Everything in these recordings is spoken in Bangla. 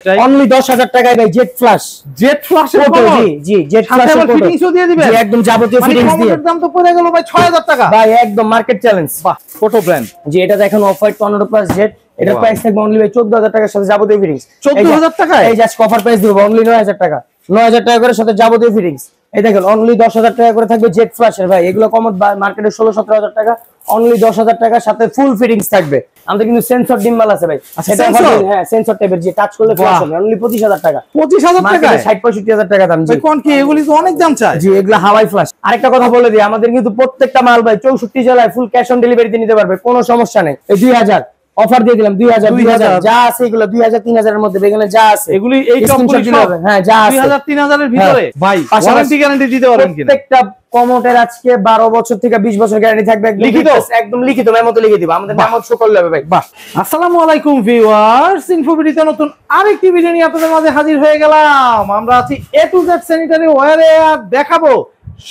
অনলি 10,000 টাকায় ভাই জেড ফ্ল্যাশ জি জেড ফ্ল্যাশ এর ফিটিংসও দিয়ে দিবেন একদম যাবতীয় ফিটিংস দিয়ে। এর দাম তো পড়ে গেল ভাই 6000 টাকা ভাই একদম মার্কেট চ্যালেঞ্জ। বাহ ফটো ব্র্যান্ড জি এটা দেখেন off white tornado plus Z এটার প্রাইস থাকবে অনলি ভাই 14000 টাকার সাথে যাবতীয় ফিটিংস। 14000 টাকা এই জাস্ট কভার প্রাইস দিব অনলি 9000 টাকা 9000 টাকা করে সাথে যাবতীয় ফিটিংস। এই দেখেন অনলি 10000 টাকা করে থাকবে জেড ফ্ল্যাশের ভাই এগুলো কমত মার্কেটে 16-17000 টাকা অনলি 10000 টাকার সাথে ফুল ফিটিংস থাকবে। আমাদের কিন্তু সেন্সর ডিম্বাল আছে ভাই এটা হ্যাঁ সেন্সর টাইপের যে টাচ করলে ফ্ল্যাশ হবে অনলি 25000 টাকা 25000 টাকা 60-65000 টাকা দাম। জি কোন কি এগুলি তো অনেক দাম চায়। জি এগুলা হাওয়াই ফ্ল্যাশ। আরেকটা কথা বলে দিই আমাদের কিন্তু প্রত্যেকটা মাল ভাই 64 জেলায় ফুল ক্যাশ অন ডেলিভারিতে নিতে পারবে কোনো সমস্যা নেই। এই 2000 অফার দিয়ে দিলাম 2000 যা আছে এগুলো 2000-3000 এর মধ্যে এখানে যা আছে এগুলি এই টপগুলি সব হ্যাঁ যা আছে 2000-3000 এর ভিতরে ভাই ওয়ারেন্টি গ্যারান্টি দিতে পারবেন কিনা? প্রত্যেকটা কমোটের আজকে 12 বছর থেকে 20 বছর গ্যারান্টি থাকবে লিখিত একদম লিখিত মেমোতে লিখে দিব আমাদের নামও শো করলে হবে ভাই। বাহ আসসালামু আলাইকুম ভিউয়ার্স ইনফোভিডিতে নতুন আরেকটি ভিডিও নিয়ে আপনাদের মাঝে হাজির হয়ে গেলাম। আমরা আছি এ টু জেড স্যানিটারি ওয়্যারে আর দেখাবো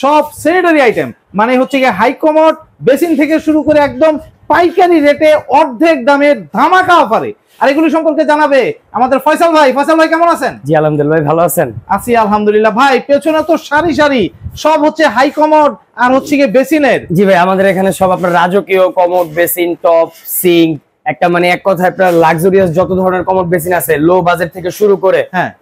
সব স্যানিটারি আইটেম মানে হচ্ছে কি হাই কমোড বেসিন থেকে শুরু করে একদম পাইকারি রেটে অর্ধেক দামে ধামাকা অফারে। আর এগুলো সম্পর্কে জানাবে আমাদের ফয়সাল ভাই। ফয়সাল ভাই কেমন আছেন? জি আলহামদুলিল্লাহ ভালো আছেন? আছি আলহামদুলিল্লাহ। ভাই পেছনে তো সারি সারি সব হচ্ছে হাই কমোড আর হচ্ছে কি বেসিনের। জি ভাই আমাদের এখানে সব আপনার রাজকীয় কমোড বেসিন টপ সিঙ্ক একটা মানে এক কথায় আপনার লাক্সারিয়াস যত ধরনের কমোড বেসিন আছে লো বাজেট থেকে শুরু করে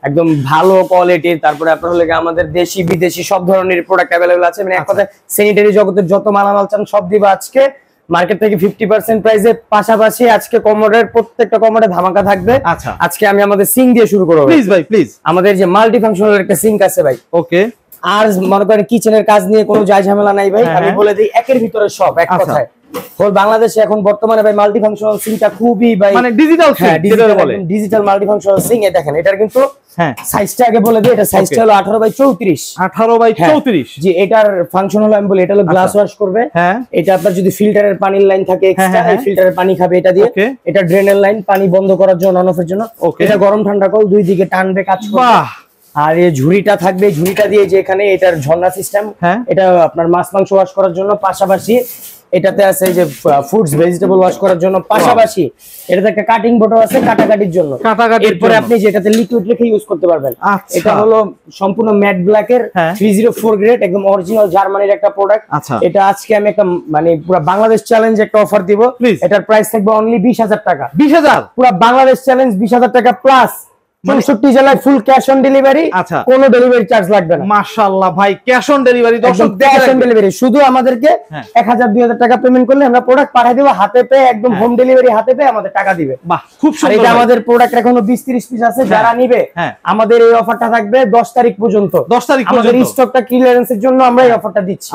একদম ভালো কোয়ালিটির তারপরে আপনার হলো আমাদের দেশি বিদেশি সব ধরনের প্রোডাক্ট अवेलेबल আছে মানে এক কথায় স্যানিটারি জগতের যত মালামাল চান সব দিব আজকে মার্কেট থেকে 50% প্রাইসে। পাশাপাশি আজকে কমোডের প্রত্যেকটা কমোডে ধামাকা থাকবে। আজকে আমি আমাদের সিঙ্ক দিয়ে শুরু করব প্লিজ ভাই প্লিজ। আমাদের যে মাল্টি ফাংশনাল একটা সিঙ্ক আছে ভাই ওকে আর মনে করেন কিচেনের কাজ নিয়ে কোনো যায় ঝামেলা নাই ভাই আমি বলে দিই একের ভিতরে সব এক কথায়। হোল বাংলাদেশে এখন বর্তমানে ভাই মাল্টি ফাংশনাল সিঙ্কটা খুবই ভাই মানে ডিজিটাল সিঙ্ক যেটা বলে ডিজিটাল মাল্টি ফাংশনাল সিঙ্ক। এই দেখেন এটার কিন্তু সাইজটা আগে বলে দিই এটা সাইজটা হলো 18/34 18/34 জি এটার ফাংশন হলো আমি বলি এটা হলো গ্লাস ওয়াশ করবে এটা আপনার যদি ফিল্টারের পানির লাইন থাকে এক্সট্রা এই ফিল্টারের পানি খাবে এটা দিয়ে এটা ড্রেনের লাইন পানি বন্ধ করার জন্য অন অফের জন্য এটা গরম ঠান্ডা কল দুই দিকে টানবে কাজ করবে। বাহ আর এই ঝুড়িটা থাকবে ঝুড়িটা দিয়ে যে এখানে এটার ঝর্ণা সিস্টেম এটা আপনার মাছ মাংস ওয়াশ করার জন্য পাশাপাশি এটাতে আছে যে ফুডস ভেজিটেবল ওয়াশ করার জন্য পাশাপাশি এটাতে একটা কাটিং বোর্ডও আছে কাটাকাটির জন্য। এরপরে আপনি যেটাতে লিকুইড রেখে ইউজ করতে পারবেন। এটা হলো সম্পূর্ণ ম্যাট ব্ল্যাক এর 304 গ্রেড একদম অরিজিনাল জার্মানির একটা প্রোডাক্ট। এটা আজকে আমি একটা মানে পুরো বাংলাদেশ চ্যালেঞ্জ একটা অফার দিব। এটার প্রাইস থাকবে অনলি 20000 টাকা। 20000 পুরো বাংলাদেশ চ্যালেঞ্জ 20000 টাকা প্লাস 64 জেলায় ফুল ক্যাশ অন ডেলিভারি কোনো ডেলিভারি চার্জ লাগবে না। মাশাআল্লাহ ভাই ক্যাশ অন ডেলিভারি দর্শক ক্যাশ অন ডেলিভারি শুধু আমাদেরকে 1000-2000 টাকা পেমেন্ট করলে আমরা প্রোডাক্ট পাঠিয়ে দেব হাতে পেয়ে একদম হোম ডেলিভারি হাতে পেয়ে আমাদের টাকা দিবে। বাহ খুব সুন্দর। এটা আমাদের প্রোডাক্ট এখনো 20-30 পিস আছে যারা নিবে আমাদের এই অফারটা থাকবে 10 তারিখ পর্যন্ত। 10 তারিখ পর্যন্ত আমাদের স্টকটা ক্লিয়ারেন্সের জন্য আমরা এই অফারটা দিচ্ছি।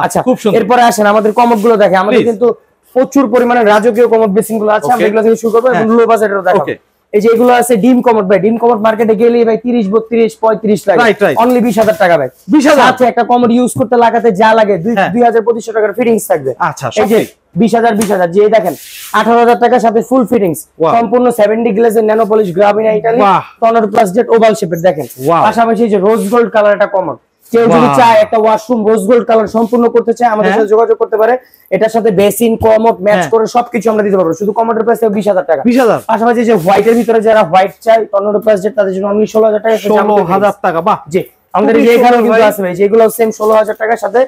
আচ্ছা খুব সুন্দর। এরপরে আসেন আমাদের কমোড গুলো দেখে আমাদের কিন্তু প্রচুর পরিমাণে রাজকীয় কমোড বেসিন গুলো আছে আমরা এগুলো থেকে শুরু করব এবং লো বাজেটেরও দেখাবো। এই যে এগুলো আছে ডিম কমোড ভাই ডিম কমোড মার্কেটে গেলেই ভাই 30-32-35 লাগে অনলি 20000 টাকা ভাই 20000 আছে একটা কমোড ইউজ করতে লাগাতে যা লাগে 2200-2500 টাকার ফিটিংস থাকবে। আচ্ছা এই যে 20000 যে দেখেন 18000 টাকার সাথে ফুল ফিটিংস সম্পূর্ণ 70 গ্লেজের nano polish Gravina Italy tornado plus jet oval শেপের দেখেন। পাশাপাশি যে রোজ গোল্ড কালার একটা কমোড কেউ যদি চায় একটা ওয়াশরুম রোজ গোল্ড কালার সম্পূর্ণ করতে চায় আমাদের সাথে যোগাযোগ করতে পারে। এটার সাথে বেসিন কমোড ম্যাচ করে সবকিছু আমরা দিতে পারবো শুধু কমোডের প্রাইস 20000 টাকা। 20000 পাশাপাশি যে হোয়াইটের ভিতরে যারা হোয়াইট চায় টর্নেডো প্লাস জেট তাদের জন্য অনলি 16000 টাকা 16000 টাকা। বাহ জি আমাদের এখানেও কিন্তু আছে ভাই যেগুলো সেম 16000 টাকার সাথে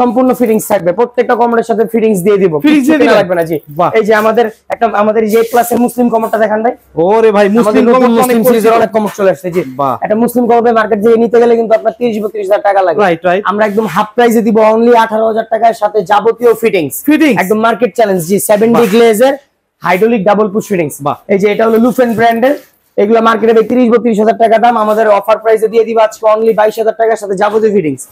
সম্পূর্ণ ফিটিংস থাকবে প্রত্যেকটা কমোডের সাথে ফিটিংস দিয়ে দিব ফিটিংস লাগবে না। জি এই যে আমাদের যে প্লাস এর মুসলিম কমোডটা দেখান ভাই। ওরে ভাই মুসলিম কমোড মুসলিম সিরিজের অনেক কমোড চলে আসছে। জি এটা মুসলিম কমোডে মার্কেট থেকে নিতে গেলে কিন্তু আপনার 30-32 টাকা লাগে। আমরা একদম হাফ প্রাইসে দিব অনলি 18000 টাকার সাথে যাবতীয় ফিটিংস একদম মার্কেট চ্যালেঞ্জ। জি 70 গ্লেজের হাইড্রোলিক ডাবল পুশ ফিটিংস। এই যে এটা হলো লুফেন ব্র্যান্ডের এগুলা মার্কেটে 30-32 টাকা দাম আমাদের অফার প্রাইসে দিয়ে দিব আজকে অনলি 22000 টাকার সাথে যাবতীয় ফিটিংস।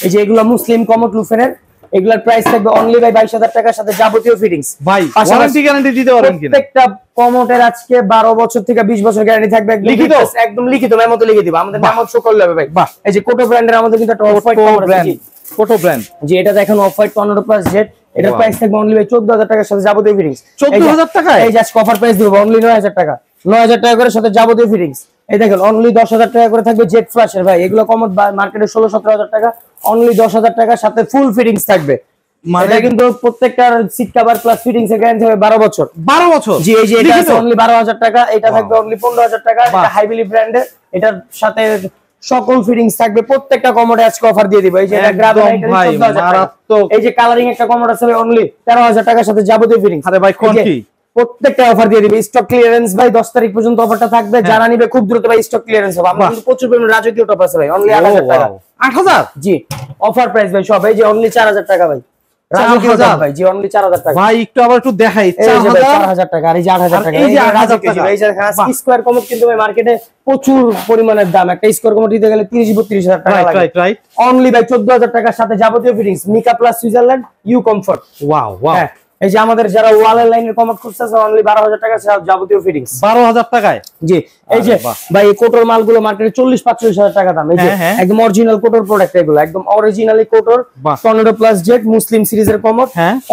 এই যে এগুলা মুসলিম কমোড লুফেনের এগুলার প্রাইস থাকবে অনলি 22000 টাকার সাথে যাবতীয় ফিটিংস। ভাই ওয়ারেন্টি গ্যারান্টি দিতে পারবেন কিনা? প্রত্যেকটা কমোডের আজকে 12 বছর থেকে 20 বছর গ্যারান্টি থাকবে লিখিত একদম লিখিত মেমোতে লিখে দিব আমাদের নামও শো করলে হবে ভাই। এই যে কোটো ব্র্যান্ডের আমাদের কিন্তু একটা অফ হোয়াইট কমোড আছে। কোটো ব্র্যান্ড যে এটা দেখেন off white tornado plus jet এটার প্রাইস থাকবে অনলি 14000 টাকার সাথে যাবতীয় ফিটিংস। 14000 টাকা এই জাস্ট কভার প্রাইস দিব অনলি 9000 টাকা 9000 টাকা করে সাথে যাবতীয় ফিটিংস। এই দেখেন অনলি 10000 টাকা করে থাকবে জেড ফ্ল্যাশের ভাই এগুলো কমোড মার্কেটে 16-17 হাজার টাকা অনলি 10000 টাকার সাথে ফুল ফিটিংস থাকবে এটা কিন্তু প্রত্যেকটার সিট কভার প্লাস ফিটিংস এর গ্যারান্টি হবে 12 বছর। 12 বছর? জি, এই যে এটা আছে অনলি 12000 টাকা, এটা থাকবে অনলি 15000 টাকা। এটা হাইবিলি ব্র্যান্ডের, এটার সাথে সকল ফিটিংস থাকবে। প্রত্যেকটা কমোডে আজকে অফার দিয়ে দিব। এই যে এটা গ্রাব আইটেম 14000 টাকা। এই যে কালারিং একটা কমোড আছে অনলি 13000 টাকার সাথে যাবতীয় ফিটিংস। আরে ভাই কোন কি প্রত্যেকটা অফার দিয়ে দিবে। স্টক ক্লিয়ারেন্স ভাই 10 তারিখ পর্যন্ত অফারটা থাকবে। যারা নিবে খুব দ্রুত ভাই স্টক ক্লিয়ারেন্স হবে। আমরা কিন্তু প্রচুর পরিমাণে রাজকীয় টপ আছে ভাই, অনলি 8000 টাকা। 8000? জি, অফার প্রাইস ভাই সব। এই যে অনলি 4000 টাকা ভাই, রাজকীয় টপ ভাই। জি, অনলি 4000 টাকা ভাই। একটু আবার একটু দেখাই। 4000 টাকা আর এই যে 8000 টাকা। এই যে রাজকীয় ভাই, এই যে স্কয়ার কমোড কিন্তু ভাই মার্কেটে প্রচুর পরিমাণের দাম। একটা স্কয়ার কমোড দিতে গেলে 30-32000 টাকা লাগে। Right right. অনলি ভাই 14000 টাকার সাথে যাবতীয় ফিটিংস, মিকা plus Switzerland U comfort. Wow wow. এই যে আমাদের যারা ওয়ালের লাইনের কমোড খুঁজতেছে অনলি 12000 টাকা যাবতীয় ফিটিংস। 12000 টাকায়? জি। এই যে ভাই এই কোটর মালগুলো মার্কেটে 40-45 টাকা দাম। এই যে একদম অরিজিনাল কোটর প্রোডাক্ট, এগুলো একদম অরিজিনালি কোটর টর্নেডো প্লাস জেট মুসলিম সিরিজের কমোড।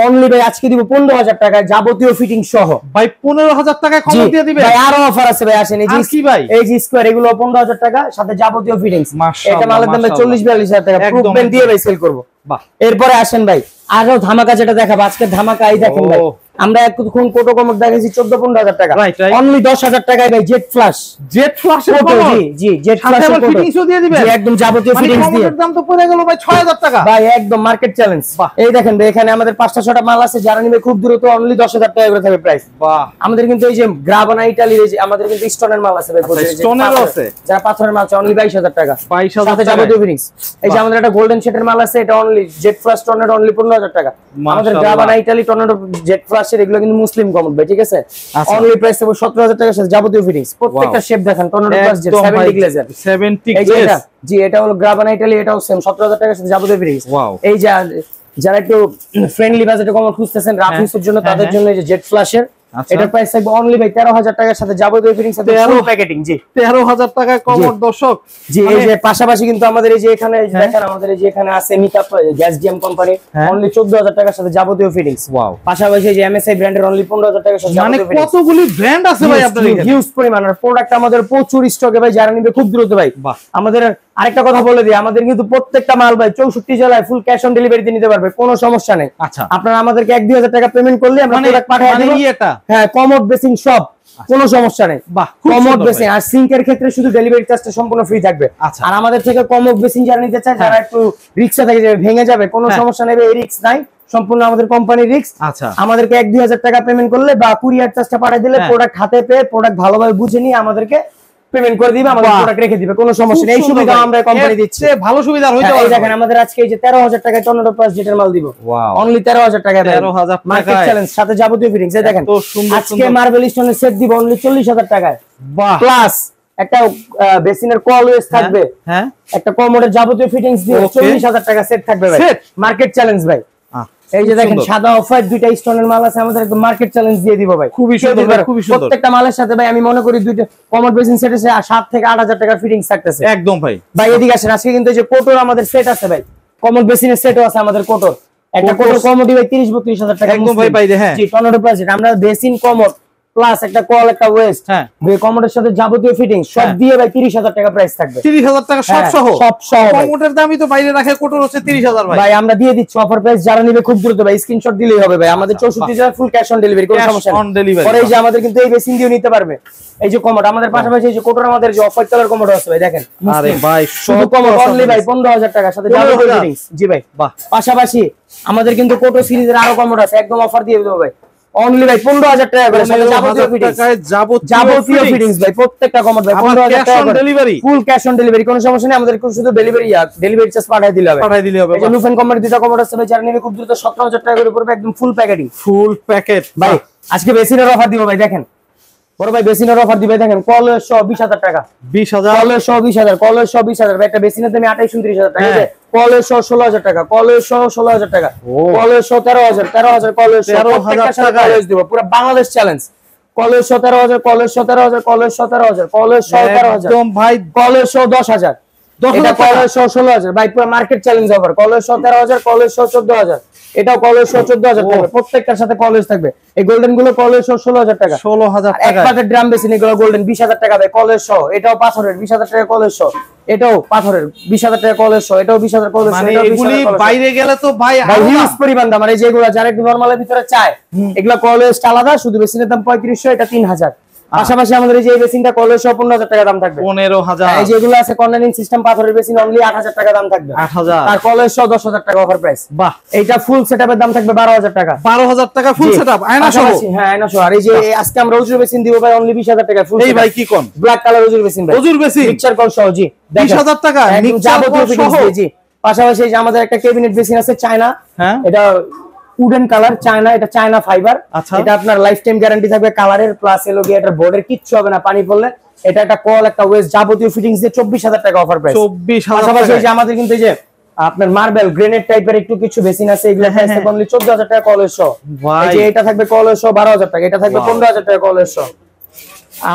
অনলি ভাই আজকে দিব 15000 টাকায় যাবতীয় ফিটিং সহ। ভাই 15000 টাকায় কমোড দিয়ে দিবে? ভাই আরো অফার আছে ভাই, আসেন। এই যে কি ভাই, এই যে স্কয়ার এগুলো 15000 টাকা সাথে যাবতীয় ফিটিংস। এটা মালের দাম 40-42 টাকা প্রুফমেন্ট দিয়ে ভাই সেল করব। বাহ। এরপরে আসেন ভাই আরো ধামাকা যেটা দেখাবো আজকে, ধামাকা এই দেখেন ভাই। আমরা এখন কোটো কমোড দেখাইছি 14-15 টাকা, অনলি 10,000 টাকায় ভাই জেট ফ্ল্যাশ। Jet flash? জি জি, জেট ফ্ল্যাশ ফিটিংসও দিয়ে দিবেন? জি, একদম যাবতীয় ফিটিংস দিয়ে। দাম তো পড়ে গেল ভাই 6000 টাকা ভাই, একদম মার্কেট চ্যালেঞ্জ। এই দেখেন ভাই, এখানে আমাদের 5টা-6টা মাল আছে, যারা নিবে খুব দ্রুত অনলি 10000 টাকা করে থাকবে প্রাইস। বাহ। আমাদের কিন্তু এই যে গ্রাবানা ইতালির এই যে আমাদের কিন্তু স্টোনের মাল আছে ভাই, স্টোনেরও আছে, যারা পাথরের মাল আছে অনলি 22000 টাকা। 22000 সাথে যাবতীয় ফিটিংস। এই যে আমাদের একটা গোল্ডেন শেডের মাল আছে, এটা only jet flash tornado only 15000 টাকা। আমাদের গ্রাবানা ইতালি টর্নেডো জেট ফ্ল্যাশ এর এগুলো কিন্তু মুসলিম কমোড ভাই, ঠিক আছে? অনলি প্রাইস হবে 17000 টাকার সাথে যাবতীয় ফিটিংস। প্রত্যেকটা শেপ দেখেন tornado plus jet 70 glazer 70 glaze. জি, এটা হলো গ্রাবানা ইতালি, এটাও সেম 17000 টাকার সাথে যাবতীয় ফিটিংস। এই যে যারা একটু ফ্রেন্ডলি বাজেটে কমোড খুঁজতেছেন রাফ ইউজের জন্য, তাদের জন্য এই যে জেট ফ্ল্যাশের এটা প্রাইস থাকবে অনলি ভাই 13000 টাকার সাথে যাবতীয় ফিটিংস সাথে ফুল প্যাকেটিং। জি, 13000 টাকায় কমোড দর্শক। জি, এই যে পাশাপাশি কিন্তু আমাদের এই যে এখানে দেখেন আমাদের এই যে এখানে আছে মিকা গ্যাস ডিএম কোম্পানি অনলি 14000 টাকার সাথে যাবতীয় ফিটিংস। ওয়াও। পাশাপাশি এই যে এমএসআই ব্র্যান্ডের অনলি 15000 টাকার সাথে যাবতীয় ফিটিংস। মানে কতগুলি ব্র্যান্ড আছে ভাই আপনাদের এখানে? হিউজ পরিমাণের প্রোডাক্ট আমাদের প্রচুর স্টকে ভাই, যারা নিবে খুব দ্রুত ভাই। আমাদের আরেকটা কথা বলে দিই, আমাদের কিন্তু প্রত্যেকটা মাল ভাই 64 জেলায় ফুল ক্যাশ অন ডেলিভারি দিয়ে নিতে পারবে, কোনো সমস্যা নেই। আচ্ছা, আপনারা আমাদেরকে 1-2000 টাকা পেমেন্ট করলে আমরা প্রোডাক্ট পাঠিয়ে দেব। হ্যাঁ, কমোড বেসিং সব, কোনো সমস্যা নেই। কমোড বেসিং আর সিঙ্কের ক্ষেত্রে শুধু ডেলিভারি চার্জটা সম্পূর্ণ ফ্রি থাকবে। আর আমাদের থেকে কমোড বেসিং যারা নিতে চায়, যারা একটু রিস্ক থাকে যে ভেঙে যাবে, কোনো সমস্যা নেই, এই রিস্ক নাই, সম্পূর্ণ আমাদের কোম্পানির রিস্ক। আচ্ছা, আমাদেরকে 1-2000 টাকা পেমেন্ট করলে বা কুরিয়ার চার্জটা পাঠিয়ে দিলে প্রোডাক্ট হাতে পেয়ে প্রোডাক্ট ভালোভাবে বুঝে নিয়ে আমাদেরকে পেমেন্ট করে দিবে, আমাদের প্রোডাক্ট রেখে দিবে, কোনো সমস্যা নেই। এই সুবিধা আমরা কোম্পানি দিচ্ছে, ভালো সুবিধা হইতো। এই দেখেন আমাদের আজকে এই যে 13000 টাকায় টর্নেডো প্লাস জেটের মাল দিব। অনলি 13000 টাকায়, 13000 মার্কেট চ্যালেঞ্জ সাথে যাবতীয় ফিটিংস। এই দেখেন আজকে মার্বেল স্টোনের সেট দিব অনলি 40000 টাকায়। বাহ। প্লাস একটা বেসিনের কলওয়েজ থাকবে, হ্যাঁ, একটা কমোডের যাবতীয় ফিটিংস দিয়ে 40000 টাকা সেট থাকবে ভাই, মার্কেট চ্যালেঞ্জ ভাই। এই যে দেখেন সাদা অফার দুইটা স্টোনের মাল আছে আমাদের, একদম মার্কেট চ্যালেঞ্জ দিয়ে দিব ভাই। খুবই সুন্দর, খুবই সুন্দর। প্রত্যেকটা মালের সাথে ভাই আমি মনে করি দুইটা কমোড বেসিন সেট আছে 7 থেকে 8000 টাকা ফিটিংস থাকতেছে। একদম ভাই। ভাই এদিকে আসেন, আজকে কিন্তু এই যে কোটর আমাদের সেট আছে ভাই, কমোড বেসিনের সেটও আছে আমাদের কোটর। একটা কোটর কমোডি ভাই 30-32 টাকা একদম ভাই বাইরে। হ্যাঁ, জি, টর্নেডো প্লাস আমরা বেসিন কমোড প্লাস একটা কল একটা ওয়েস্ট, হ্যাঁ, কমোডের সাথে যাবতীয় ফিটিং সব দিয়ে ভাই 30000 টাকা প্রাইস থাকবে। 30000 টাকা সব সহ? সব সহ। কমোডের দামই তো বাইরে রাখে, কোটর হচ্ছে 30000 ভাই। ভাই আমরা দিয়ে দিচ্ছি অফার প্রাইস, যারা নিবে খুব দ্রুত ভাই স্ক্রিনশট দিলেই হবে ভাই। আমাদের 64 জেলা ফুল ক্যাশ অন ডেলিভারি, কোনো সমস্যা নেই। পরে এই যে আমাদের কিন্তু এই বেসিন দিয়েও নিতে পারবে। এই যে কমোড আমাদের পাশাপাশি এই যে কোটর আমাদের যে অফার কালার কমোড আছে ভাই, দেখেন। আরে ভাই শুধু কমোড অনলি ভাই 15000 টাকা সাথে যাবতীয় ফিটিংস। জি ভাই। বাহ। পাশাপাশি আমাদের কিন্তু কোটো সিরিজের আরো কমোড আছে, একদম অফার দিয়ে দেব ভাই অনলি ভাই 15000 টাকা করে সাথে যাবতীয় ফিটিংস। যাবতীয় ফিটিংস ভাই প্রত্যেকটা কমোড ভাই 15000 টাকা করে delivery, full cash on delivery, কোনো সমস্যা নেই। আমাদের শুধু ডেলিভারি চার্জ পাঠিয়ে দিলে হবে, পাঠিয়ে দিলে হবে। এই যে লুফেন কোম্পানির দুটো কমোড আছে ভাই, যারা নিবে খুব দ্রুত 17000 টাকা করে পড়বে, একদম ফুল প্যাকেটিং, ফুল প্যাকেট ভাই। আজকে বেসিনের অফার দিব ভাই, দেখেন বড় ভাই বেসিনের অফার দিবে, দেখেন কলের সহ 20000 টাকা, 20000 কলের সহ 20000, কলের সহ 20000 ভাই। একটা বেসিনের দাম 28-29,000 টাকা, কলের সহ 16000 টাকা, কলের সহ 16000 টাকা, কলের সহ 13000 কলের সহ 13000 টাকা কলেজ দিব, পুরো বাংলাদেশ চ্যালেঞ্জ। কলের সহ 13000, কলের সহ 13000, কলের সহ 13000, কলের সহ 13000 একদম ভাই, কলের সহ 10000, এটা কলেজ সহ 16000 ভাই, পুরো মার্কেট চ্যালেঞ্জ অফার। কলেজ সহ 13000, কলেজ সহ 14000, এটাও কলেজ সহ 14000 থাকবে, প্রত্যেকটার সাথে কলেজ থাকবে। এই গোল্ডেন গুলো কলেজ সহ 16000 টাকা। 16000 এক টাকা। পাটের ড্রাম বেসিন এগুলো গোল্ডেন 20000 টাকা ভাই, কলেজ সহ। এটাও পাথরের 20000 টাকা কলেজ সহ, এটাও পাথরের 20000 টাকা কলেজ সহ, এটাও 20000 কলেজ সহ। মানে এগুলি বাইরে গেলে তো ভাই হিউজ পরিমাণ দাম। আর এই যেগুলো যারা একটু নরমালের ভিতরে চায়, এগুলো কলেজ আলাদা, শুধু বেসিনের দাম 3500, এটা 3000। পাশাপাশি আমাদের এই যে বেসিনটা কলেজ সহ 15000 টাকা দাম থাকবে। 15000। এই যেগুলো আছে কর্নারিং সিস্টেম পাথরের বেসিন অনলি 8000 টাকা দাম থাকবে। 8000। আর কলেজ সহ 10000 টাকা অফার প্রাইস। বাহ, এইটা ফুল সেটআপের দাম থাকবে 12000 টাকা। 12000 টাকা ফুল সেটআপ, আয়না সহ। হ্যাঁ, আয়না সহ। আর এই যে আজকে আমরা উজুর বেসিন দিব ভাই অনলি 20000 টাকা ফুল। এই ভাই কি কোন ব্ল্যাক কালার উজুর বেসিন ভাই, উজুর বেসিন মিক্সচার কল সহ। জি 20000 টাকা যাবতীয় ফিটিংস দিয়ে। জি পাশাপাশি এই যে আমাদের একটা ক্যাবিনেট বেসিন আছে চায়না, হ্যাঁ এটা উডেন কালার চায়না, এটা চায়না ফাইবার। আচ্ছা। এটা আপনার লাইফ টাইম গ্যারান্টি থাকবে কালারের, প্লাস এলো গিয়ে এটার বোর্ডের কিচ্ছু হবে না পানি পড়লে। এটা একটা কল, একটা ওয়েস্ট, যাবতীয় ফিটিংস দিয়ে 24000 টাকা অফার প্রাইস। 24000 পাশাপাশি টাকা। এই যে আমাদের কিন্তু এই যে আপনার মার্বেল গ্রেনেড টাইপের একটু কিছু বেসিন আছে, এগুলো প্রাইস থাকবে অনলি 14000 টাকা কলেজ সহ। এই যে এটা থাকবে কলেজ সহ 12000 টাকা, এটা থাকবে 15000 টাকা কলেজ সহ।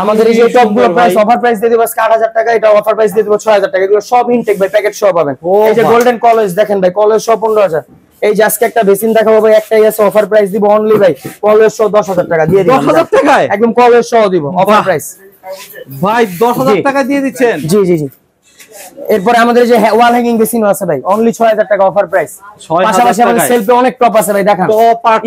আমাদের এই যে টপগুলো প্রাইস অফার প্রাইস দিয়ে দেব আজকে 8000 টাকা, এটা অফার প্রাইস দিয়ে দেব 6000 টাকা। এগুলো সব ইনটেক ভাই, প্যাকেট সহ পাবেন। এই যে গোল্ডেন কলেজ দেখেন ভাই, কলেজ সহ 15000। এই যে আজকে একটা বেসিন দেখাবো ভাই, একটাই আছে, অফার প্রাইস দিব অনলি ভাই কলেজ সহ 10000 টাকা দিয়ে দিবেন। 10000 টাকায় একদম কলেজ সহ দিব অফার প্রাইস ভাই, 10000 টাকা দিয়ে দিচ্ছেন। জি জি জি। এরপরে আমাদের যে ওয়াল হ্যাঙ্গিং বেসিন আছে ভাই অনলি 6000 টাকা অফার প্রাইস। পাশাপাশি আমাদের সেলফে অনেক টপ আছে ভাই, দেখান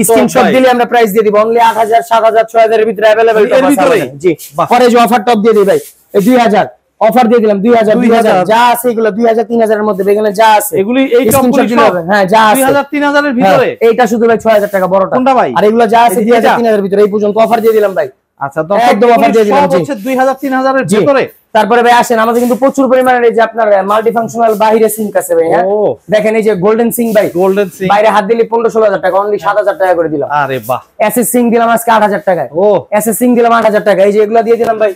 স্ক্রিনশট দিলে আমরা প্রাইস দিয়ে দিব অনলি 8000, 7000, 6000 এর ভিতরে अवेलेबल টপ আছে। জি পরে যে অফার টপ দিয়ে দিই ভাই, এই 2000 অফার দিয়ে দিলাম, 2000 যা আছে এগুলো 2000 3000 এর মধ্যে বেগনে যা আছে এগুলি এই টপগুলি দিলে হবে। হ্যাঁ যা আছে 2000 3000 এর ভিতরে। এইটা শুধু ভাই 6000 টাকা বড়টা। কোনটা ভাই? আর এগুলো যা আছে 2000 3000 এর ভিতরে এই পর্যন্ত অফার দিয়ে দিলাম ভাই। আচ্ছা, একদম অফার দিয়ে দিলাম। জি 2000 3000 এর ভিতরে। তারপরে ভাই আসেন, আমাদের কিন্তু প্রচুর পরিমাণে এই যে আপনার মাল্টি ফাংশনাল বাইরে সিঙ্ক আছে ভাই। হ্যাঁ দেখেন এই যে গোল্ডেন সিঙ্ক ভাই, গোল্ডেন সিঙ্ক বাইরে হাত দিলে 15-16000 টাকা, অনলি 7000 টাকা করে দিলাম। আরে বাহ। এসএস সিঙ্ক দিলাম আজকে 8000 টাকায়। ও এসএস সিঙ্ক দিলাম 8000 টাকা। এই যে এগুলা দিয়ে দিলাম ভাই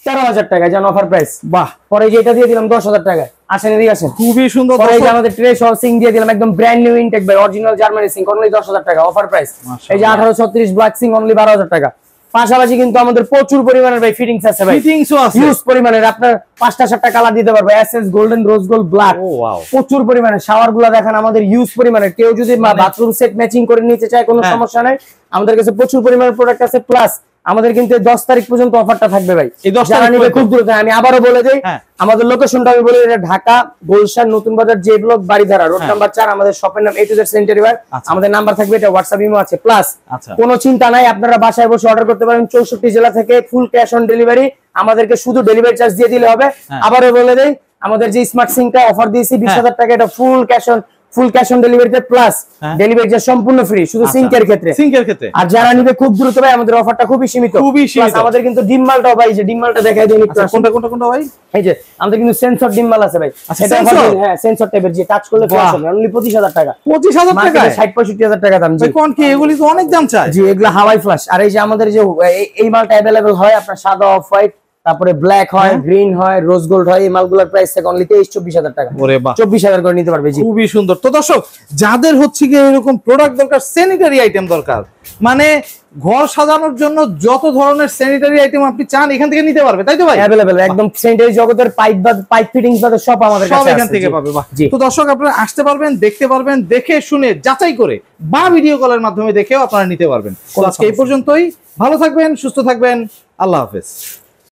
13000 টাকা, জান অফার প্রাইস। বাহ। পরে যে এটা দিয়ে দিলাম 10000 টাকা। আসেন এদিকে আসেন, খুবই সুন্দর। পরে যে আমাদের ট্রে সহ সিঙ্ক দিয়ে দিলাম একদম ব্র্যান্ড নিউ ইনটেক ভাই, অরিজিনাল জার্মানি সিঙ্ক অনলি 10000 টাকা অফার প্রাইস। এই যে 1836 ব্ল্যাক সিঙ্ক অনলি 12000 টাকা। পাশাপাশি কিন্তু আমাদের প্রচুর পরিমাণের ভাই ফিটিংস আছে ভাই, ফিটিংসও আছে হিউজ পরিমাণের। আপনার 5টা-7টা কালার দিতে পারবে, SS golden, rose gold, black. Oh wow, প্রচুর পরিমাণে। শাওয়ার গুলো দেখেন আমাদের হিউজ পরিমাণের। কেউ যদি বাথরুম সেট ম্যাচিং করে নিতে চায় কোনো সমস্যা নাই, আমাদের কাছে প্রচুর পরিমাণের প্রোডাক্ট আছে। প্লাস আমাদের কিন্তু 10 তারিখ পর্যন্ত অফারটা থাকবে ভাই, যারা নিবে খুব দ্রুত। আমি আবারও বলে দেই আমাদের লোকেশনটা, আমি বলি এটা Dhaka Gulshan Notun Bazar J block Baridhara road number 4। আমাদের শপের নাম A to Z sanitary ware. আমাদের নাম্বার থাকবে, এটা হোয়াটসঅ্যাপ ইমো আছে। প্লাস কোনো চিন্তা নাই, আপনারা বাসায় বসে অর্ডার করতে পারেন 64 জেলা থেকে, ফুল ক্যাশ অন ডেলিভারি। আমাদেরকে শুধু ডেলিভারি চার্জ দিয়ে দিলে হবে। আবারও বলে দেই আমাদের যে স্মার্ট সিঙ্কটা অফার দিয়েছি 20000 টাকা, এটা ফুল ক্যাশ অন ডেলিভারিতে, প্লাস ডেলিভারি চার্জ সম্পূর্ণ ফ্রি শুধু সিঙ্কের ক্ষেত্রে। আর যারা নিবে খুব দ্রুত ভাই, আমাদের অফারটা খুবই সীমিত। আমাদের কিন্তু ডিম মালটাও ভাই, যে ডিম মালটা দেখাই দিই একটু। কোনটা ভাই? এই যে আমাদের কিন্তু সেন্সর ডিম মাল আছে ভাই। এটা হ্যাঁ সেন্সর টাইপের, যে টাচ করলে ফ্ল্যাশ হবে, অনলি 25000 টাকা। 25000 টাকা, 60-65,000 টাকা দাম। জি কোন কি এগুলি তো অনেক দাম চায়। জি এগুলা হাওয়াই ফ্ল্যাশ। আর এই যে আমাদের যে এই মালটা अवेलेबल হয় আপনার সাদা, অফ হোয়াইট, তারপরে ব্ল্যাক হয়, গ্রিন হয়, রোজ গোল্ড হয়। এই মালগুলোর প্রাইস থাকে অনলি 23-24,000 টাকা। ওরে বাহ, 24,000 করে নিতে পারবে। জি খুবই সুন্দর। তো দর্শক, যাদের হচ্ছে কি এরকম প্রোডাক্ট দরকার, স্যানিটারি আইটেম দরকার, মানে ঘর সাজানোর জন্য যত ধরনের স্যানিটারি আইটেম আপনি চান এখান থেকে নিতে পারবে, তাই তো ভাই? अवेलेबल একদম স্যানিটারি জগতের পাইপ ফিটিংস বাদে সব আমাদের কাছে আছে, সব এখান থেকে পাবে। বাহ। তো দর্শক, আপনারা আসতে পারবেন, দেখতে পারবেন, দেখে শুনে যাচাই করে বা ভিডিও কলের মাধ্যমে দেখেও আপনারা নিতে পারবেন। তো আজকে এই পর্যন্তই। ভালো থাকবেন, সুস্থ থাকবেন, আল্লাহ হাফেজ।